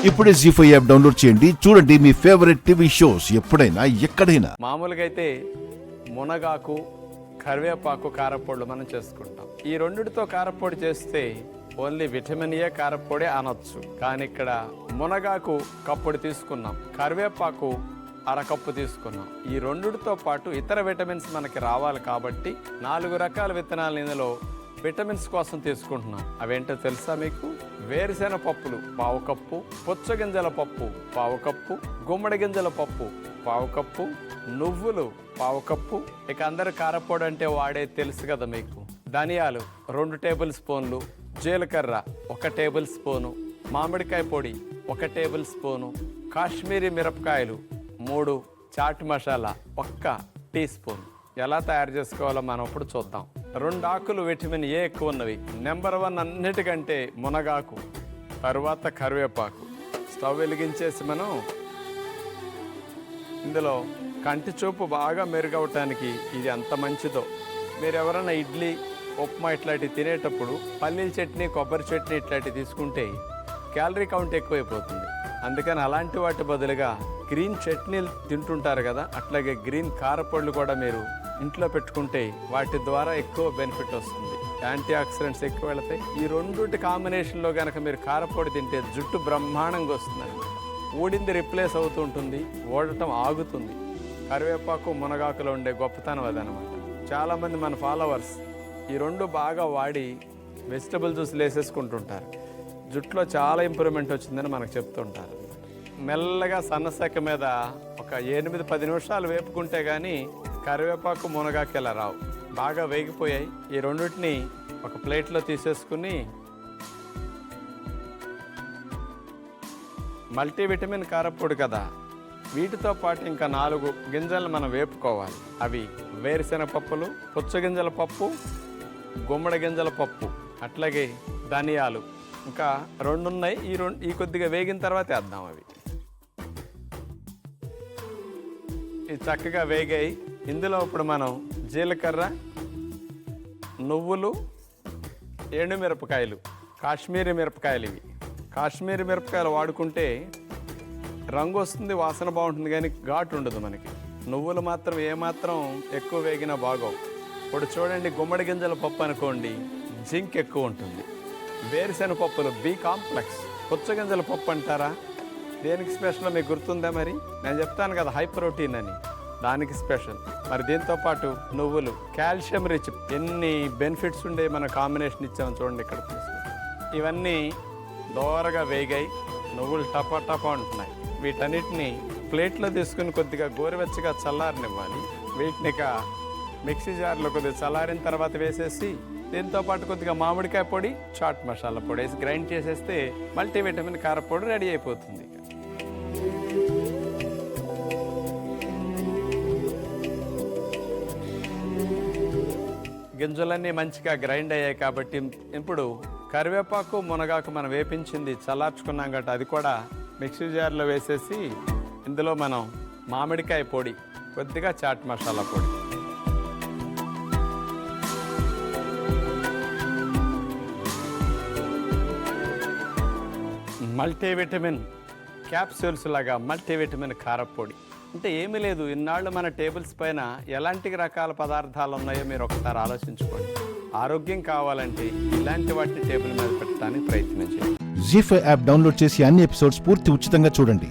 ఇప్పుడే జీ5 app download చేయండి. చూడండి మీ ఫేవరెట్ టీవీ షోస్ ఎప్పుడైనా ఎక్కడైనా. మామూలుగా అయితే మునగాకు, కరివేపాకు కారపొడులు మనం చేసుకుంటాం. ఈ రెండిటితో కారపొడి చేస్తే ఓన్లీ విటమిన్ ఏ కారపొడి అనొచ్చు. కానీ ఇక్కడ మునగాకు కప్పుడు తీసుకున్నాం, కరివేపాకు అరకప్పు తీసుకున్నాం. ఈ రెండిటితో పాటు ఇతర విటమిన్స్ మనకి రావాలి కాబట్టి 4 రకాల విత్తనాలు ఇందులో విటమిన్స్ కోసం తీసుకుంటున్నాం. అవేంటో తెలుసా మీకు? వేరుశెనగ పప్పులు 1/2 కప్పు, పుచ్చగింజల పప్పు 1/2 కప్పు, గుమ్మడి గింజల పప్పు 1/2 కప్పు, నువ్వులు 1/2 కప్పు. ఇక అందరు కారపొడి అంటే వాడే తెలుసు కదా మీకు. ధనియాలు 2 టేబుల్ స్పూన్లు, జీలకర్ర 1 టేబుల్ స్పూను, మామిడికాయ పొడి 1 టేబుల్ స్పూను, కాశ్మీరీ మిరపకాయలు 3, చాట్ మసాలా 1 టీ స్పూన్. ఎలా తయారు చేసుకోవాలో మనం ఇప్పుడు చూద్దాం. 2 ఆకులు విటమిన్ ఏ ఎక్కువ ఉన్నవి. నెంబర్ 1 అన్నిటికంటే మునగాకు, తరువాత కరివేపాకు. స్టవ్ వెలిగించేసి మనం ఇందులో కంటి చూపు బాగా మెరుగవటానికి ఇది ఎంత మంచిదో. మీరు ఎవరైనా ఇడ్లీ, ఉప్మా ఇట్లాంటివి తినేటప్పుడు పల్లీల చట్నీ, కొబ్బరి చట్నీ ఇట్లాంటివి తీసుకుంటే క్యాలరీ కౌంట్ ఎక్కువైపోతుంది. అందుకని అలాంటి వాటి బదులుగా గ్రీన్ చట్నీలు తింటుంటారు కదా, అట్లాగే గ్రీన్ కారపొడులు కూడా మీరు ఇంట్లో పెట్టుకుంటే వాటి ద్వారా ఎక్కువ బెనిఫిట్ వస్తుంది. యాంటీ ఆక్సిడెంట్స్ ఎక్కువ వెళతాయి. ఈ రెండుటి కాంబినేషన్లో కనుక మీరు కారపొడి తింటే జుట్టు బ్రహ్మాండంగా వస్తుందండి. ఊడింది రిప్లేస్ అవుతూ ఉంటుంది, ఓడటం ఆగుతుంది. కరివేపాకు, మునగాకులో ఉండే గొప్పతనం అదనమాట. చాలామంది మన ఫాలోవర్స్ ఈ 2 బాగా వాడి వెజిటబుల్ జ్యూస్లు వేసేసుకుంటుంటారు. జుట్టులో చాలా ఇంప్రూవ్మెంట్ వచ్చిందని మనకు చెప్తుంటారు. మెల్లగా సన్నసెక్క మీద ఒక 8-10 నిమిషాలు వేపుకుంటే కానీ కరివేపాకు, మునగాకు ఇలా రావు. బాగా వేగిపోయాయి. ఈ రెండింటిని ఒక ప్లేట్లో తీసేసుకుని మల్టీవిటమిన్ కారపొడి కదా, వీటితో పాటు ఇంకా 4 గింజలు మనం వేపుకోవాలి. అవి వేరుశెనగ పప్పులు, పుచ్చగింజల పప్పు, గుమ్మడి గింజల పప్పు, అట్లాగే ధనియాలు. ఇంకా 2 ఉన్నాయి. ఈ కొద్దిగా వేగిన తర్వాత వేద్దాం. అవి ఇవి చక్కగా వేగాయి. ఇందులో ఇప్పుడు మనం జీలకర్ర, నువ్వులు, ఎండుమిరపకాయలు, కాశ్మీరీ మిరపకాయలు. ఇవి కాశ్మీరీ మిరపకాయలు వాడుకుంటే రంగు వస్తుంది, వాసన బాగుంటుంది, కానీ ఘాటు ఉండదు మనకి. నువ్వులు మాత్రం ఏమాత్రం ఎక్కువ వేగినా బాగోవు. ఇప్పుడు చూడండి, గుమ్మడి గింజల పప్పు అనుకోండి, జింక్ ఎక్కువ ఉంటుంది. వేరుశెనగ పప్పులు బి కాంప్లెక్స్. పుచ్చగింజల పప్పు అంటారా, దేనికి స్పెషల్ మీకు గుర్తుందా? మరి నేను చెప్తాను కదా, హై ప్రోటీన్ అని, దానికి స్పెషల్. మరి దీంతో పాటు నువ్వులు కాల్షియం రిచ్. ఎన్ని బెనిఫిట్స్ ఉండే మన కాంబినేషన్ ఇచ్చాము చూడండి ఇక్కడ తీసుకుని. ఇవన్నీ దోరగా వేగాయి, నువ్వులు టపా టపా ఉంటున్నాయి. వీటన్నిటిని ప్లేట్లో తీసుకుని కొద్దిగా గోరువెచ్చగా చల్లారనివ్వాలి. వీటిని ఇక మిక్సీ జార్లో కొద్దిగా చల్లారిన తర్వాత వేసేసి దీంతో పాటు కొద్దిగా మామిడికాయ పొడి, చాట్ మసాలా పొడి వేసి గ్రైండ్ చేసేస్తే మల్టీవిటమిన్ కారపొడి రెడీ అయిపోతుంది. గింజలన్నీ మంచిగా గ్రైండ్ అయ్యాయి కాబట్టి ఇప్పుడు కరివేపాకు, మునగాకు మనం వేపించింది చల్లార్చుకున్నాం కాబట్టి అది కూడా మిక్సీ జార్లో వేసేసి ఇందులో మనం మామిడికాయ పొడి, కొద్దిగా చాట్ మసాలా పొడి, మల్టీవిటమిన్ క్యాప్సూల్స్ లాగా మల్టీవిటమిన్ కారపొడి. అంటే ఏమీ లేదు, ఇన్నాళ్ళు మన టేబుల్స్ పైన ఎలాంటి రకాల పదార్థాలు ఉన్నాయో మీరు ఒకసారి ఆలోచించుకోండి. ఆరోగ్యం కావాలంటే ఇలాంటి వాటిని టేబుల్ మీద పెట్టడానికి ప్రయత్నించండి. జీ5 యాప్ డౌన్లోడ్ చేసి అన్ని ఎపిసోడ్స్ పూర్తి ఉచితంగా చూడండి.